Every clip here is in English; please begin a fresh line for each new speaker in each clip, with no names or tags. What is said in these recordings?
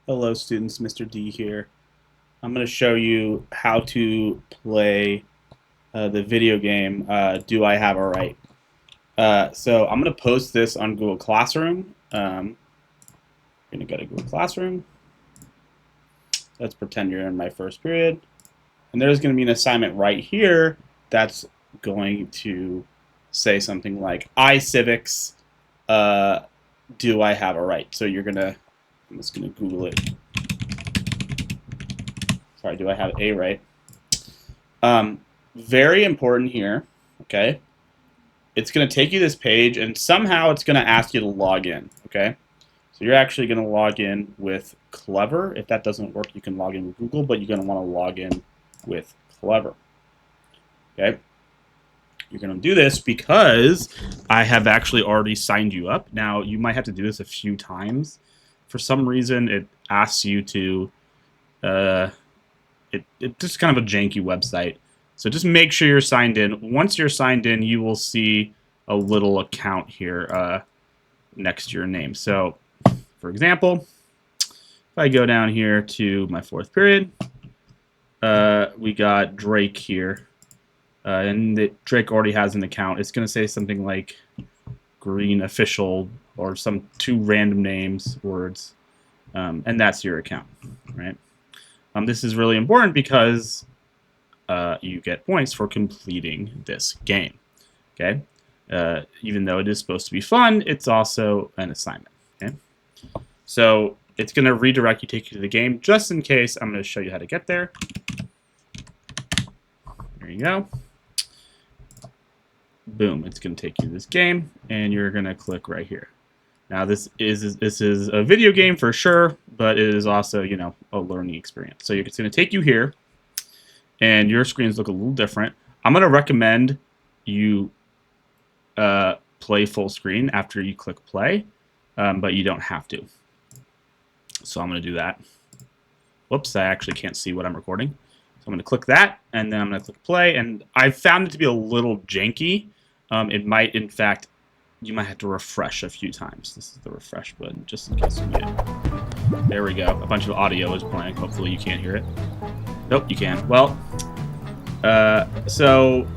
Hello students, Mr. D here. I'm going to show you how to play the video game Do I Have a Right? So I'm going to post this on Google Classroom. I'm going to go to Google Classroom. Let's pretend you're in my first period. And there's going to be an assignment right here that's going to say something like, civics, uh, do I have a right? So I'm just going to Google it. Sorry, do I have a right? Um, Very important here, okay? It's going to take you this page, and somehow it's going to ask you to log in, okay? So you're actually going to log in with Clever. If that doesn't work, you can log in with Google, but you're going to want to log in with Clever, okay? You're going to do this because I have actually already signed you up. Now, you might have to do this a few times. For some reason, it asks you to it's just kind of a janky website. So just make sure you're signed in. Once you're signed in, you will see a little account here next to your name. So, for example, if I go down here to my fourth period, we got Drake here. And Drake already has an account. It's going to say something like green official or some two random names, words. And that's your account, right? This is really important because you get points for completing this game. Okay, even though it is supposed to be fun, it's also an assignment. Okay, so it's going to redirect you, take you to the game. Just in case, I'm going to show you how to get there. There you go. Boom! It's going to take you to this game, and you're going to click right here. Now this is a video game for sure, but it is also a learning experience. So it's going to take you here, and your screens look a little different. I'm going to recommend you play full screen after you click play, but you don't have to. So I'm going to do that. Whoops, I actually can't see what I'm recording. So I'm going to click that, and then I'm going to click play, and I've found it to be a little janky. It might, in fact, you might have to refresh a few times. This is the refresh button, just in case you need it. There we go. A bunch of audio is playing. Hopefully you can't hear it. Nope, you can. Well, so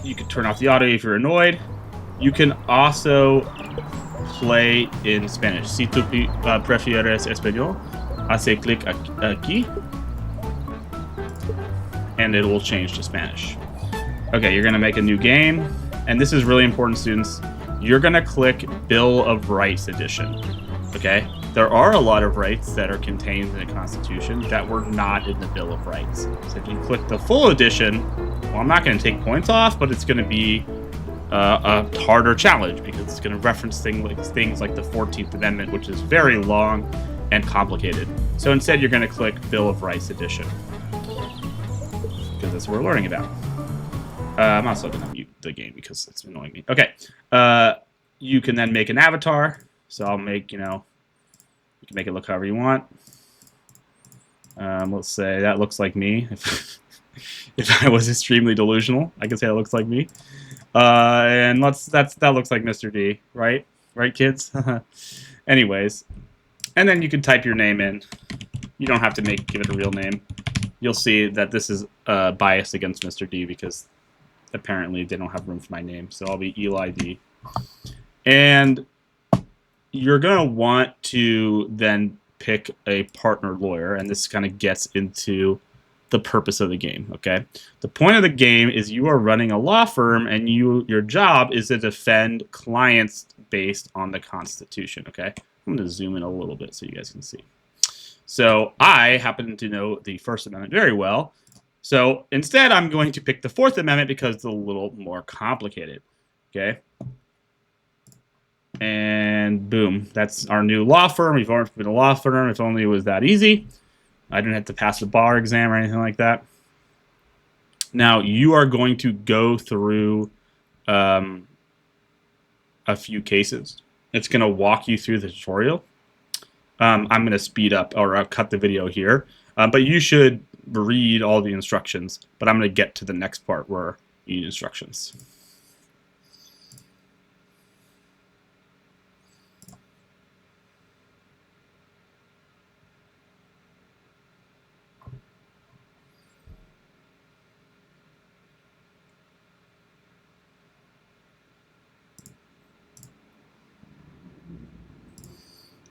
you can turn off the audio if you're annoyed. You can also play in Spanish. Si tú prefieres español, hace clic aquí, and it will change to Spanish. Okay, you're going to make a new game, and this is really important, students. You're going to click Bill of Rights Edition. Okay? There are a lot of rights that are contained in the Constitution that were not in the Bill of Rights. So if you click the full edition, well, I'm not going to take points off, but it's going to be a harder challenge because it's going to reference things like the 14th Amendment, which is very long and complicated. So instead, you're going to click Bill of Rights Edition because that's what we're learning about. I'm also going to mute the game because it's annoying me. Okay. You can then make an avatar. So I'll make, you can make it look however you want. Let's say that looks like me. If I was extremely delusional, I could say that looks like me. And that looks like Mr. D, right? Right, kids? Anyways. And then you can type your name in. You don't have to give it a real name. You'll see that this is biased against Mr. D because apparently they don't have room for my name. So I'll be Eli D. And you're going to want to then pick a partner lawyer, and this kind of gets into the purpose of the game, okay? The point of the game is you are running a law firm, and your job is to defend clients based on the Constitution, okay? I'm going to zoom in a little bit so you guys can see. So I happen to know the First Amendment very well, so instead I'm going to pick the Fourth Amendment because it's a little more complicated, okay? And boom, that's our new law firm. We've already been a law firm. If only it was that easy. I didn't have to pass the bar exam or anything like that. Now, you are going to go through a few cases. It's going to walk you through the tutorial. I'm going to speed up or I'll cut the video here. But you should read all the instructions. But I'm going to get to the next part where you need instructions.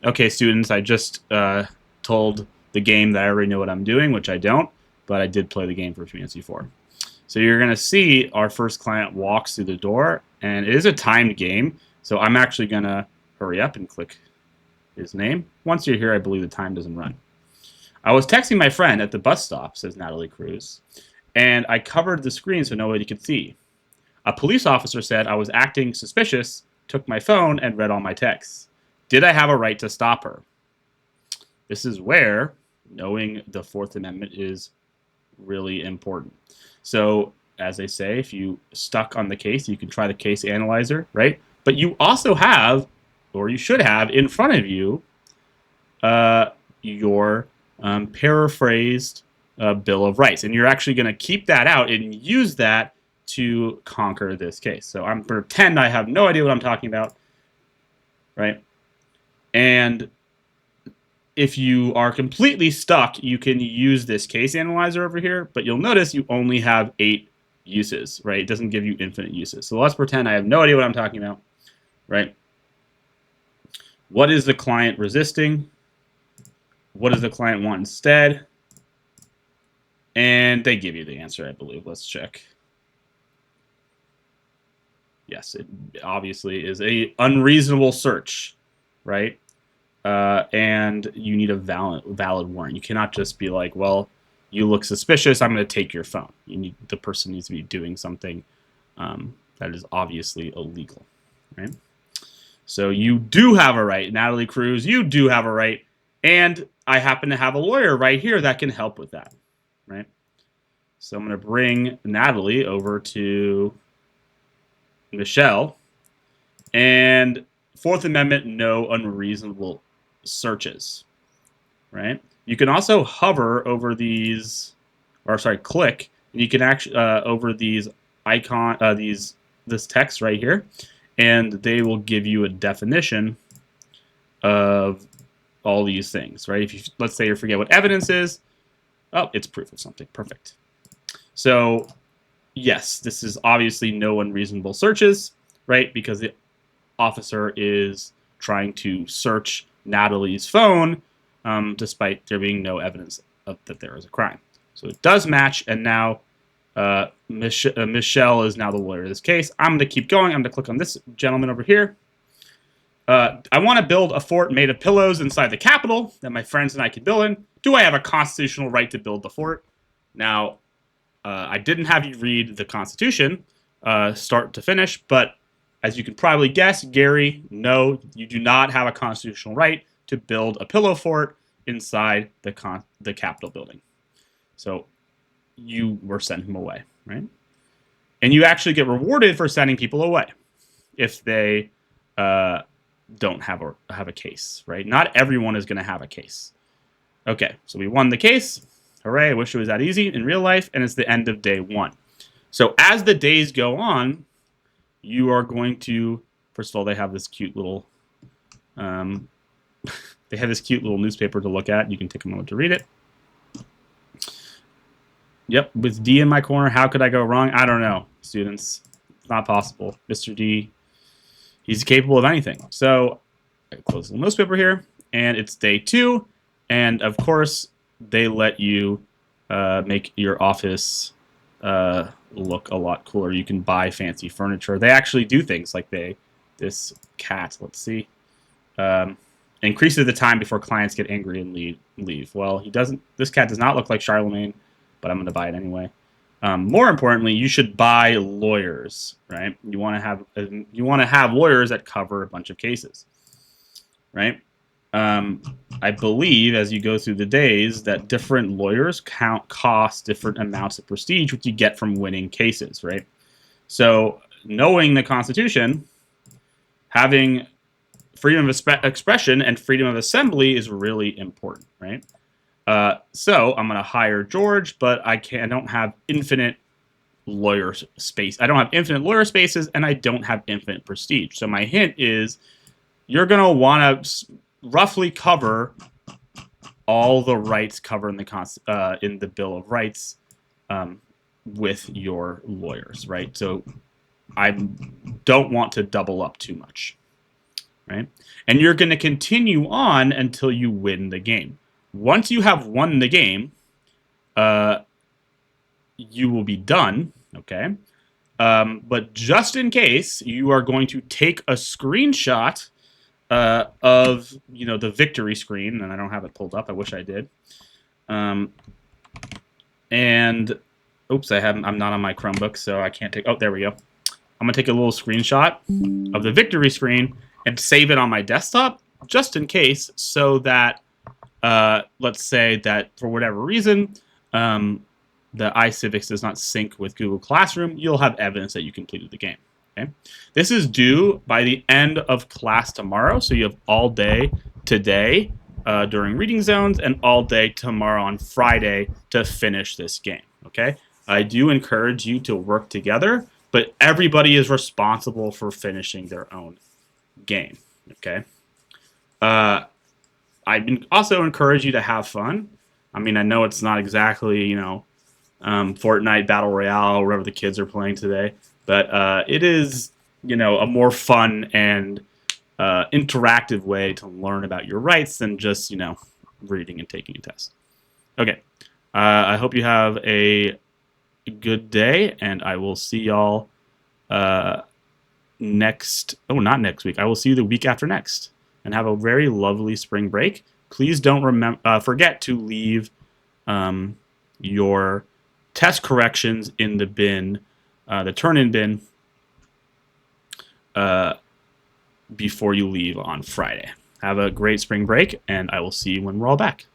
Okay, students, I just told the game that I already know what I'm doing, which I don't, but I did play the game for Fantasy 4. So you're going to see our first client walks through the door, and it is a timed game, so I'm actually going to hurry up and click his name. Once you're here, I believe the time doesn't run. I was texting my friend at the bus stop, says Natalie Cruz, and I covered the screen so nobody could see. A police officer said I was acting suspicious, took my phone, and read all my texts. Did I have a right to stop her? This is where knowing the Fourth Amendment is really important. So, as they say, if you stuck on the case, you can try the case analyzer, right? But you also have, or you should have, in front of you, your paraphrased Bill of Rights. And you're actually going to keep that out and use that to conquer this case. So I'm pretend I have no idea what I'm talking about, right? And if you are completely stuck, you can use this case analyzer over here, but you'll notice you only have 8 uses, right? It doesn't give you infinite uses. So let's pretend I have no idea what I'm talking about, right? What is the client resisting? What does the client want instead? And they give you the answer, I believe. Let's check. Yes, it obviously is a unreasonable search, right? And you need a valid warrant. You cannot just be like, well, you look suspicious, I'm going to take your phone. The person needs to be doing something that is obviously illegal, right? So you do have a right, Natalie Cruz, you do have a right, and I happen to have a lawyer right here that can help with that, right? So I'm going to bring Natalie over to Michelle, and Fourth Amendment, no unreasonable searches, right? You can also hover over these, or sorry, click, and you can actually over these this text right here, and they will give you a definition of all these things, right? If you, let's say you forget what evidence is, oh, it's proof of something. Perfect. So yes, this is obviously no unreasonable searches, right? Because the officer is trying to search Natalie's phone, despite there being no evidence that there is a crime. So it does match, and now Michelle is now the lawyer of this case. I'm going to keep going. I'm going to click on this gentleman over here. I want to build a fort made of pillows inside the Capitol that my friends and I can build in. Do I have a constitutional right to build the fort? Now, I didn't have you read the Constitution start to finish, but as you can probably guess, Gary, no, you do not have a constitutional right to build a pillow fort inside the Capitol building. So you were sending him away, right? And you actually get rewarded for sending people away if they don't have a case, right? Not everyone is going to have a case. Okay, so we won the case. Hooray, I wish it was that easy in real life, and it's the end of day 1. So as the days go on, you are going to, first of all, they have this cute little, newspaper to look at. You can take a moment to read it. Yep, with D in my corner, how could I go wrong? I don't know, students. It's not possible. Mr. D, he's capable of anything. So I close the little newspaper here, and it's day 2, and of course, they let you make your office look a lot cooler. You can buy fancy furniture. They actually do things like this cat, let's see, increases the time before clients get angry and leave. Well, this cat does not look like Charlemagne, but I'm going to buy it anyway. More importantly, you should buy lawyers, right? You want to have lawyers that cover a bunch of cases, right? I believe as you go through the days that different lawyers cost different amounts of prestige, which you get from winning cases, right? So knowing the Constitution, having freedom of expression and freedom of assembly is really important, right? So I'm going to hire George, but I don't have infinite lawyer space. I don't have infinite lawyer spaces, and I don't have infinite prestige. So my hint is you're going to want to roughly cover all the rights covered in the Bill of Rights with your lawyers, right? So I don't want to double up too much. right? And you're going to continue on until you win the game. Once you have won the game, you will be done, okay? But just in case, you are going to take a screenshot of the victory screen, and I don't have it pulled up. I wish I did. And oops, I'm not on my Chromebook, so I can't take. Oh, there we go. I'm gonna take a little screenshot of the victory screen and save it on my desktop, just in case, so that let's say that for whatever reason, the iCivics does not sync with Google Classroom, you'll have evidence that you completed the game. Okay, this is due by the end of class tomorrow, so you have all day today during reading zones and all day tomorrow on Friday to finish this game. Okay, I do encourage you to work together, but everybody is responsible for finishing their own game. Okay. I also encourage you to have fun. I mean, I know it's not exactly, Fortnite Battle Royale or whatever the kids are playing today, but it is, a more fun and interactive way to learn about your rights than just, reading and taking a test. Okay. I hope you have a good day, and I will see y'all not next week. I will see you the week after next. And have a very lovely spring break. Please don't forget to leave your test corrections in the bin, the turn-in bin, before you leave on Friday. Have a great spring break, and I will see you when we're all back.